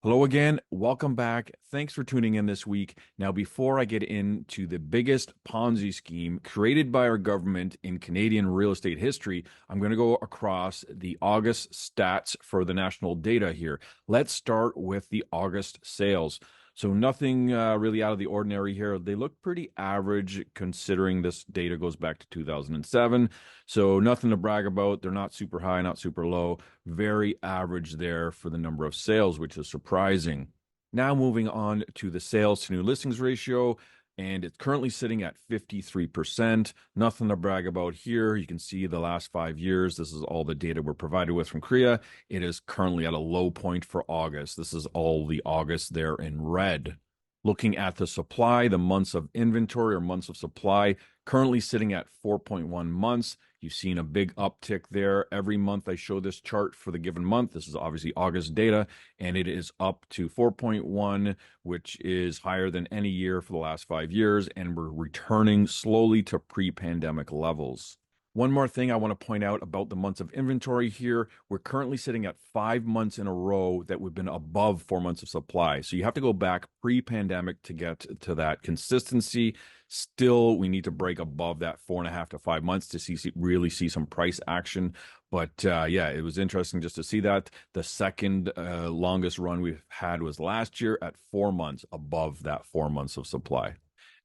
Hello again. Welcome back. Thanks for tuning in this week. Now, before I get into the biggest Ponzi scheme created by our government in Canadian real estate history, I'm going to go across the August stats for the national data here. Let's start with the August sales. So, nothing really out of the ordinary here. They look pretty average considering this data goes back to 2007. So, nothing to brag about. They're not super high, not super low. Very average there for the number of sales, which is surprising. Now moving on to the sales to new listings ratio, and it's currently sitting at 53%. Nothing to brag about here. You can see the last 5 years. This is all the data we're provided with from CREA. It is currently at a low point for August. This is all the August there in red. Looking at the supply, the months of inventory or months of supply, currently sitting at 4.1 months. You've seen a big uptick there. Every month I show this chart for the given month. This is obviously August data, and it is up to 4.1, which is higher than any year for the last 5 years, and we're returning slowly to pre-pandemic levels. One more thing I want to point out about the months of inventory here. We're currently sitting at 5 months in a row that we've been above 4 months of supply. So you have to go back pre-pandemic to get to that consistency. Still, we need to break above that 4.5 to 5 months to really see some price action. But yeah, it was interesting just to see that. The second longest run we've had was last year at 4 months above that 4 months of supply.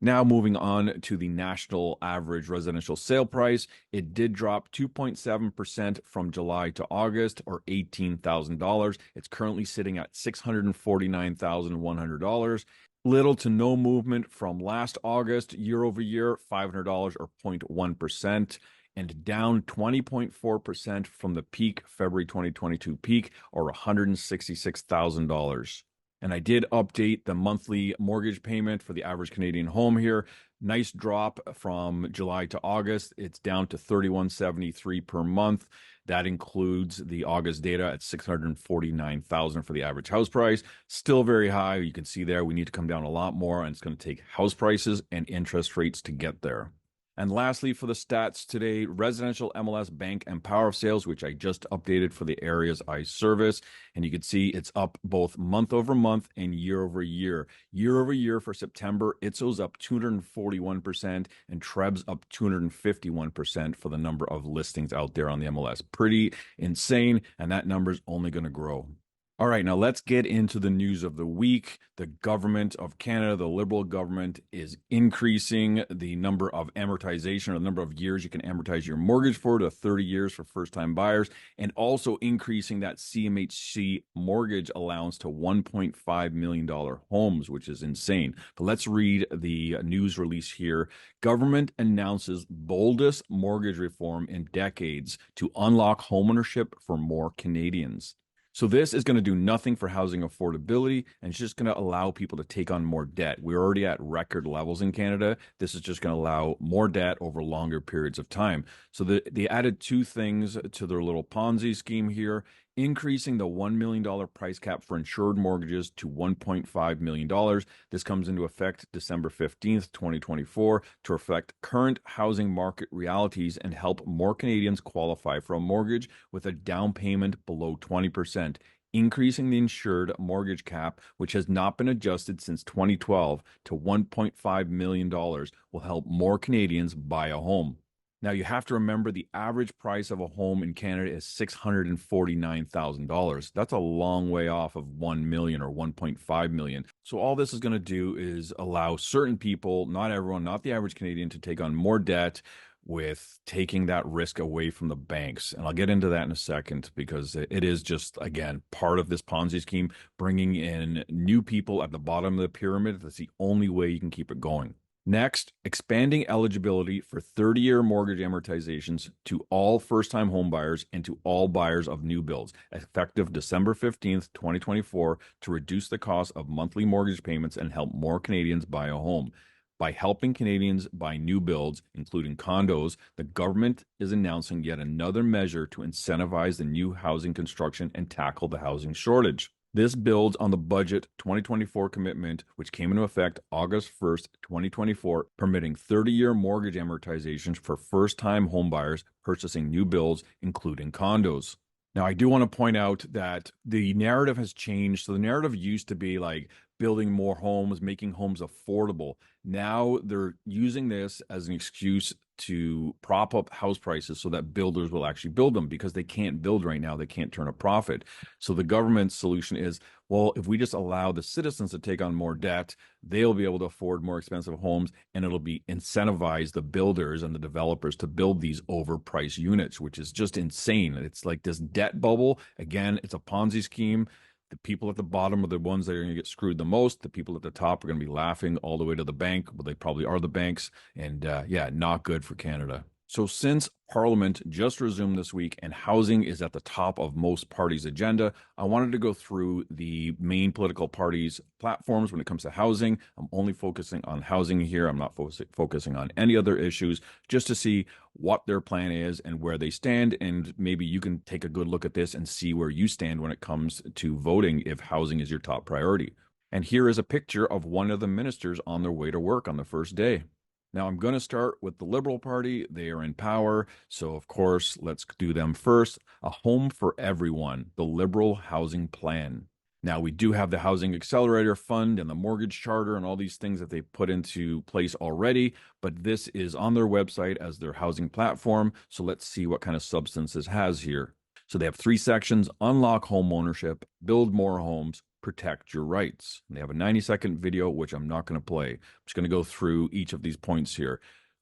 Now, moving on to the national average residential sale price, it did drop 2.7% from July to August, or $18,000. It's currently sitting at $649,100. Little to no movement from last August, year over year, $500 or 0.1%, and down 20.4% from the peak, February 2022 peak, or $166,000. And I did update the monthly mortgage payment for the average Canadian home here. Nice drop from July to August. It's down to $3,173 per month. That includes the August data at $649,000 for the average house price. Still very high. You can see there we need to come down a lot more, and it's going to take house prices and interest rates to get there. And lastly, for the stats today, residential MLS bank and power of sales, which I just updated for the areas I service. And you can see it's up both month over month and year over year. Year over year for September, ITSO's up 241% and Treb's up 251% for the number of listings out there on the MLS. Pretty insane. And that number is only going to grow. All right, now let's get into the news of the week. The government of Canada, the Liberal government, is increasing the number of amortization, or the number of years you can amortize your mortgage for, to 30 years for first-time buyers, and also increasing that CMHC mortgage allowance to $1.5 million homes, which is insane. But let's read the news release here. Government announces boldest mortgage reform in decades to unlock homeownership for more Canadians. So this is going to do nothing for housing affordability, and it's just going to allow people to take on more debt. We're already at record levels in Canada. This is just going to allow more debt over longer periods of time. So they added two things to their little Ponzi scheme here, increasing the $1 million price cap for insured mortgages to $1.5 million. This comes into effect December 15th, 2024, to reflect current housing market realities and help more Canadians qualify for a mortgage with a down payment below 20%. Increasing the insured mortgage cap, which has not been adjusted since 2012, to $1.5 million will help more Canadians buy a home. Now, you have to remember the average price of a home in Canada is $649,000. That's a long way off of 1 million or 1.5 million. So all this is going to do is allow certain people, not everyone, not the average Canadian, to take on more debt, with taking that risk away from the banks. And I'll get into that in a second, because it is just, again, part of this Ponzi scheme, bringing in new people at the bottom of the pyramid. That's the only way you can keep it going. Next, expanding eligibility for 30-year mortgage amortizations to all first-time homebuyers and to all buyers of new builds, effective December 15th, 2024, to reduce the cost of monthly mortgage payments and help more Canadians buy a home. By helping Canadians buy new builds, including condos, the government is announcing yet another measure to incentivize the new housing construction and tackle the housing shortage. This builds on the budget 2024 commitment, which came into effect August 1st, 2024, permitting 30-year mortgage amortizations for first-time homebuyers purchasing new builds, including condos. Now, I do want to point out that the narrative has changed. So the narrative used to be like building more homes, making homes affordable. Now they're using this as an excuse to prop up house prices so that builders will actually build them because they can't build right now. They can't turn a profit. So the government's solution is, well, if we just allow the citizens to take on more debt, they'll be able to afford more expensive homes and it'll be incentivize the builders and the developers to build these overpriced units, which is just insane. It's like this debt bubble. Again, it's a Ponzi scheme. The people at the bottom are the ones that are going to get screwed the most. The people at the top are going to be laughing all the way to the bank. Well, they probably are the banks. And yeah, not good for Canada. So, since Parliament just resumed this week and housing is at the top of most parties' agenda, I wanted to go through the main political parties' platforms when it comes to housing. I'm only focusing on housing here. I'm not focusing on any other issues, just to see what their plan is and where they stand. And maybe you can take a good look at this and see where you stand when it comes to voting if housing is your top priority. And here is a picture of one of the ministers on their way to work on the first day. Now, I'm going to start with the Liberal Party. They are in power. So, of course, let's do them first. A Home for Everyone, the Liberal Housing Plan. Now, we do have the Housing Accelerator Fund and the Mortgage Charter and all these things that they put into place already, but this is on their website as their housing platform. So, let's see what kind of substance this has here. So, they have 3 sections: unlock home ownership, build more homes, protect your rights. And they have a 90-second video, which I'm not going to play. I'm just going to go through each of these points here.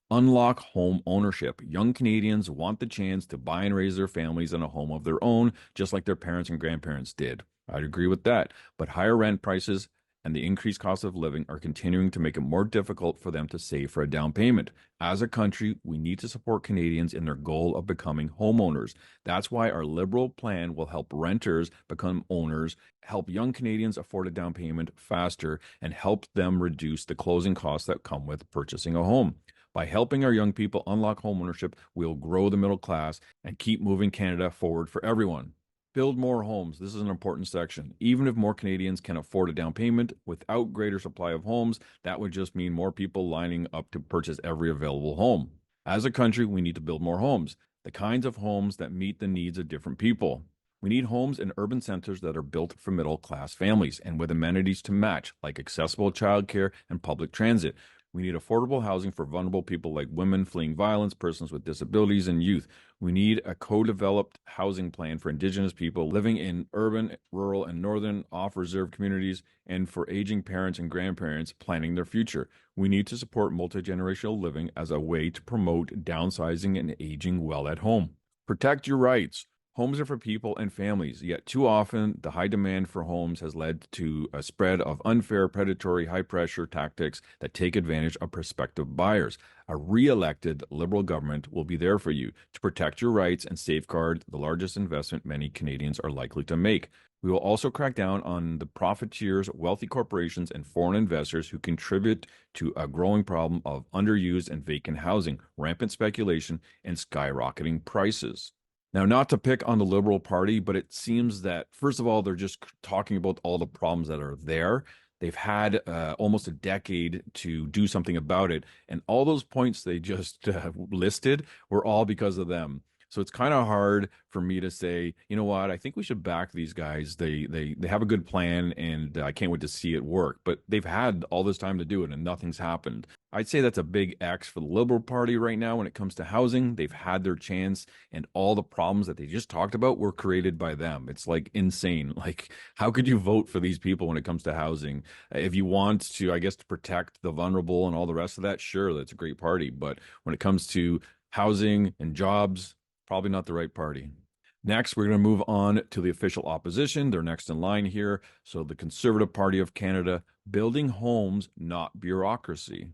Unlock home ownership. Young Canadians want the chance to buy and raise their families in a home of their own, just like their parents and grandparents did. I'd agree with that. But higher rent prices and the increased cost of living are continuing to make it more difficult for them to save for a down payment. As a country, we need to support Canadians in their goal of becoming homeowners. That's why our Liberal plan will help renters become owners, help young Canadians afford a down payment faster, and help them reduce the closing costs that come with purchasing a home. By helping our young people unlock homeownership, we'll grow the middle class and keep moving Canada forward for everyone. Build more homes. This is an important section. Even if more Canadians can afford a down payment without greater supply of homes, that would just mean more people lining up to purchase every available home. As a country, we need to build more homes, the kinds of homes that meet the needs of different people. We need homes in urban centers that are built for middle class families and with amenities to match, like accessible childcare and public transit. We need affordable housing for vulnerable people like women fleeing violence, persons with disabilities, and youth. We need a co-developed housing plan for Indigenous people living in urban, rural, and northern off-reserve communities, and for aging parents and grandparents planning their future. We need to support multi-generational living as a way to promote downsizing and aging well at home. Protect your rights. Homes are for people and families, yet too often the high demand for homes has led to a spread of unfair, predatory, high-pressure tactics that take advantage of prospective buyers. A re-elected Liberal government will be there for you to protect your rights and safeguard the largest investment many Canadians are likely to make. We will also crack down on the profiteers, wealthy corporations, and foreign investors who contribute to a growing problem of underused and vacant housing, rampant speculation, and skyrocketing prices. Now, not to pick on the Liberal Party, but it seems that, first of all, they're just talking about all the problems that are there. They've had almost a decade to do something about it. And all those points they just listed were all because of them. So it's kind of hard for me to say, you know what, I think we should back these guys. They have a good plan, and I can't wait to see it work. But they've had all this time to do it, and nothing's happened. I'd say that's a big X for the Liberal Party right now when it comes to housing. They've had their chance, and all the problems that they just talked about were created by them. It's like insane. Like, how could you vote for these people when it comes to housing? If you want to, I guess, to protect the vulnerable and all the rest of that, sure, that's a great party. But when it comes to housing and jobs, probably not the right party. Next, we're going to move on to the official opposition. They're next in line here. So the Conservative Party of Canada, building homes, not bureaucracy.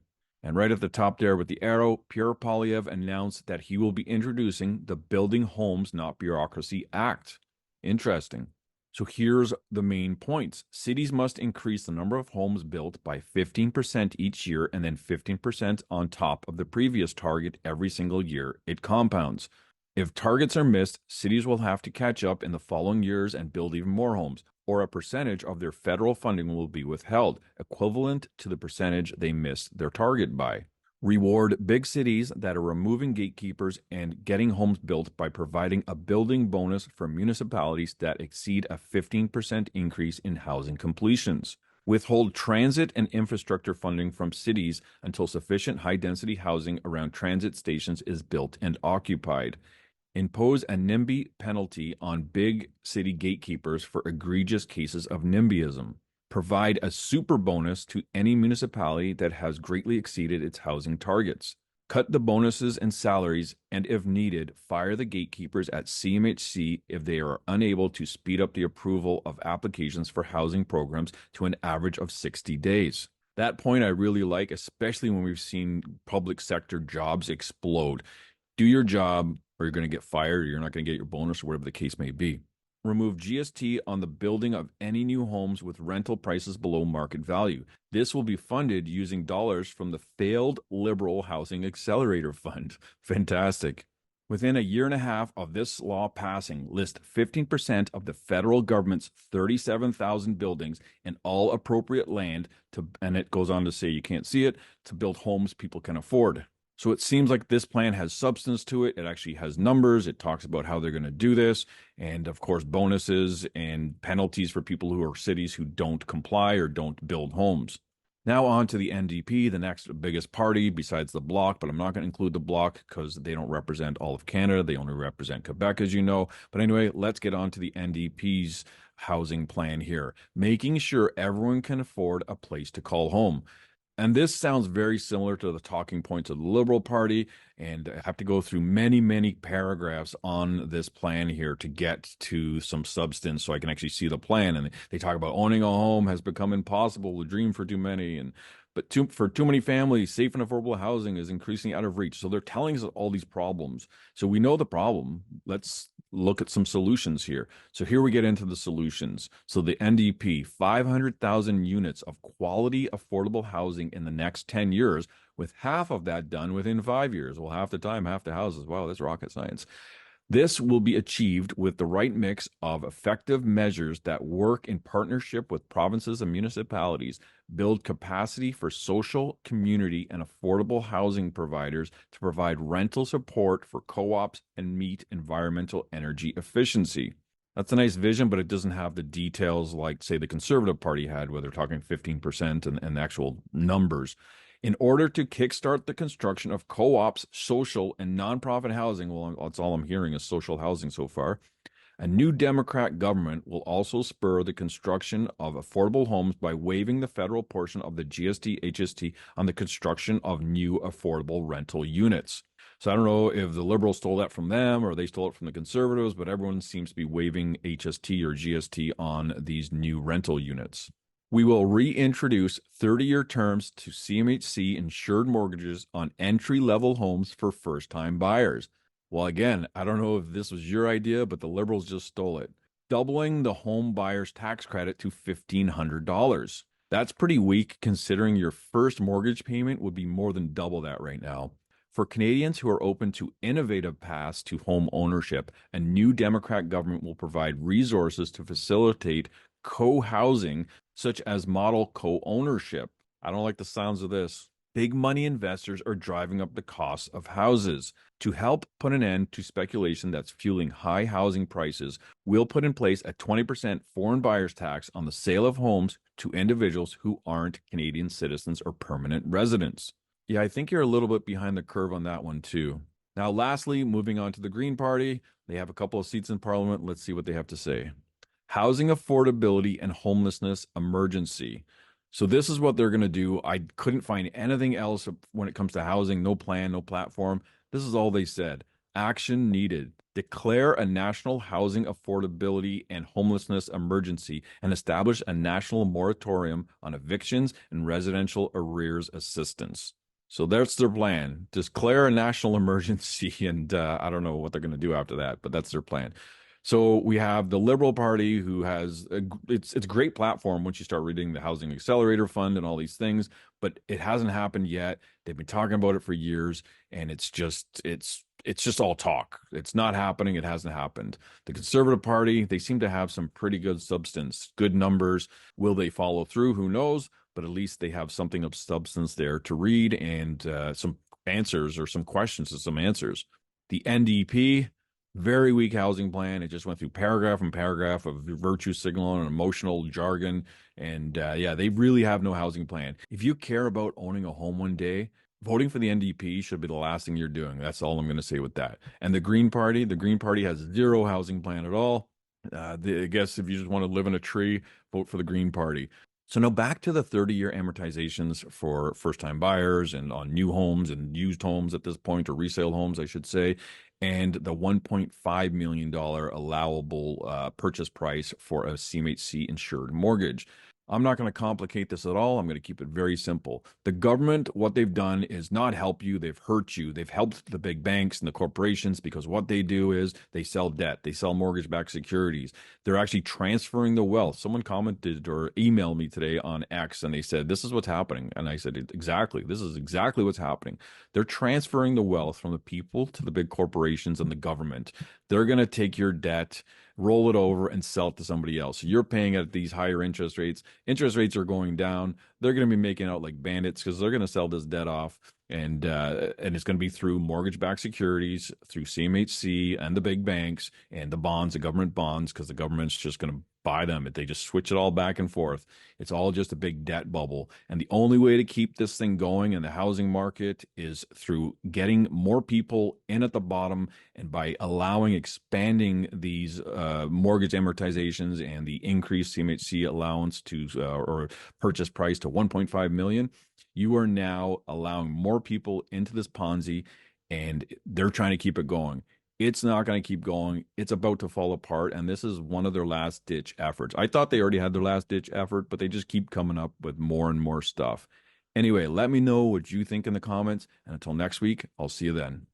And right at the top there with the arrow, Pierre Poilievre announced that he will be introducing the Building Homes, Not Bureaucracy Act. Interesting. So here's the main points. Cities must increase the number of homes built by 15% each year and then 15% on top of the previous target every single year. It compounds. If targets are missed, cities will have to catch up in the following years and build even more homes, or a percentage of their federal funding will be withheld, equivalent to the percentage they missed their target by. Reward big cities that are removing gatekeepers and getting homes built by providing a building bonus for municipalities that exceed a 15% increase in housing completions. Withhold transit and infrastructure funding from cities until sufficient high density housing around transit stations is built and occupied. Impose a NIMBY penalty on big city gatekeepers for egregious cases of NIMBYism. Provide a super bonus to any municipality that has greatly exceeded its housing targets. Cut the bonuses and salaries, and if needed, fire the gatekeepers at CMHC if they are unable to speed up the approval of applications for housing programs to an average of 60 days. That point I really like, especially when we've seen public sector jobs explode. Do your job, or you're going to get fired, or you're not going to get your bonus, or whatever the case may be. Remove GST on the building of any new homes with rental prices below market value. This will be funded using dollars from the failed Liberal Housing Accelerator Fund. Fantastic. Within a year and a half of this law passing, list 15% of the federal government's 37,000 buildings and all appropriate land to, and it goes on to say you can't see it, to build homes people can afford. So it seems like this plan has substance to it. It actually has numbers. It talks about how they're going to do this. And of course, bonuses and penalties for people who are cities who don't comply or don't build homes. Now on to the NDP, the next biggest party besides the Bloc, but I'm not going to include the Bloc because they don't represent all of Canada. They only represent Quebec, as you know. But anyway, let's get on to the NDP's housing plan here, making sure everyone can afford a place to call home. And this sounds very similar to the talking points of the Liberal Party. And I have to go through many, many paragraphs on this plan here to get to some substance so I can actually see the plan. And they talk about owning a home has become impossible, a dream for too many. But for too many families, safe and affordable housing is increasingly out of reach. So they're telling us all these problems. So we know the problem. Let's look at some solutions here. So here we get into the solutions. So the NDP, 500,000 units of quality, affordable housing in the next 10 years, with half of that done within 5 years. Well, half the time, half the houses. Wow, that's rocket science. This will be achieved with the right mix of effective measures that work in partnership with provinces and municipalities, build capacity for social, community, and affordable housing providers to provide rental support for co-ops and meet environmental energy efficiency. That's a nice vision, but it doesn't have the details like, say, the Conservative Party had, where they're talking 15% and actual numbers. In order to kickstart the construction of co-ops, social, and nonprofit housing, well, that's all I'm hearing is social housing so far, a new Democrat government will also spur the construction of affordable homes by waiving the federal portion of the GST HST on the construction of new affordable rental units. So I don't know if the Liberals stole that from them or they stole it from the Conservatives, but everyone seems to be waiving HST or GST on these new rental units. We will reintroduce 30-year terms to CMHC insured mortgages on entry-level homes for first-time buyers. Well, again, I don't know if this was your idea, but the Liberals just stole it. Doubling the home buyer's tax credit to $1,500. That's pretty weak considering your first mortgage payment would be more than double that right now. For Canadians who are open to innovative paths to home ownership, a new Democrat government will provide resources to facilitate co-housing, such as model co-ownership. I don't like the sounds of this. Big money investors are driving up the costs of houses. To help put an end to speculation that's fueling high housing prices, we'll put in place a 20% foreign buyers tax on the sale of homes to individuals who aren't Canadian citizens or permanent residents. Yeah, I think you're a little bit behind the curve on that one too. Now, lastly, moving on to the Green Party, they have a couple of seats in Parliament. Let's see what they have to say. Housing affordability and homelessness emergency. So this is what they're going to do. I couldn't find anything else when it comes to housing. No plan, no platform. This is all they said. Action needed. Declare a national housing affordability and homelessness emergency and establish a national moratorium on evictions and residential arrears assistance. So that's their plan. Declare a national emergency, and I don't know what they're going to do after that, but that's their plan. So we have the Liberal Party, who has it's a great platform once you start reading the Housing Accelerator Fund and all these things, but it hasn't happened yet. They've been talking about it for years, and it's it's just all talk. It's not happening. It hasn't happened. The Conservative Party, they seem to have some pretty good substance, good numbers. Will they follow through? Who knows? But at least they have something of substance there to read and some answers or some questions and some answers. The NDP, very weak housing plan. It just went through paragraph and paragraph of virtue signal and emotional jargon. And yeah, they really have no housing plan. If you care about owning a home one day, voting for the NDP should be the last thing you're doing. That's all I'm going to say with that. And the Green Party has zero housing plan at all. I guess if you just want to live in a tree, vote for the Green Party. So now back to the 30-year amortizations for first-time buyers and on new homes and used homes at this point, or resale homes, I should say, and the $1.5 million allowable purchase price for a CMHC insured mortgage. I'm not going to complicate this at all. I'm going to keep it very simple. The government, what they've done is not help you. They've hurt you. They've helped the big banks and the corporations because what they do is they sell debt. They sell mortgage-backed securities. They're actually transferring the wealth. Someone commented or emailed me today on X and they said, this is what's happening. And I said, exactly. This is exactly what's happening. They're transferring the wealth from the people to the big corporations and the government. They're going to take your debt, roll it over, and sell it to somebody else. So you're paying at these higher interest rates. Interest rates are going down. They're going to be making out like bandits because they're going to sell this debt off, and it's going to be through mortgage-backed securities, through CMHC and the big banks and the bonds, the government bonds, because the government's just going to buy them. They just switch it all back and forth. It's all just a big debt bubble. And the only way to keep this thing going in the housing market is through getting more people in at the bottom and by expanding these mortgage amortizations and the increased CMHC allowance to or purchase price to 1.5 million. You are now allowing more people into this Ponzi, and they're trying to keep it going. It's not going to keep going. It's about to fall apart, and this is one of their last ditch efforts. I thought they already had their last ditch effort, but they just keep coming up with more and more stuff. Anyway, let me know what you think in the comments, and until next week, I'll see you then.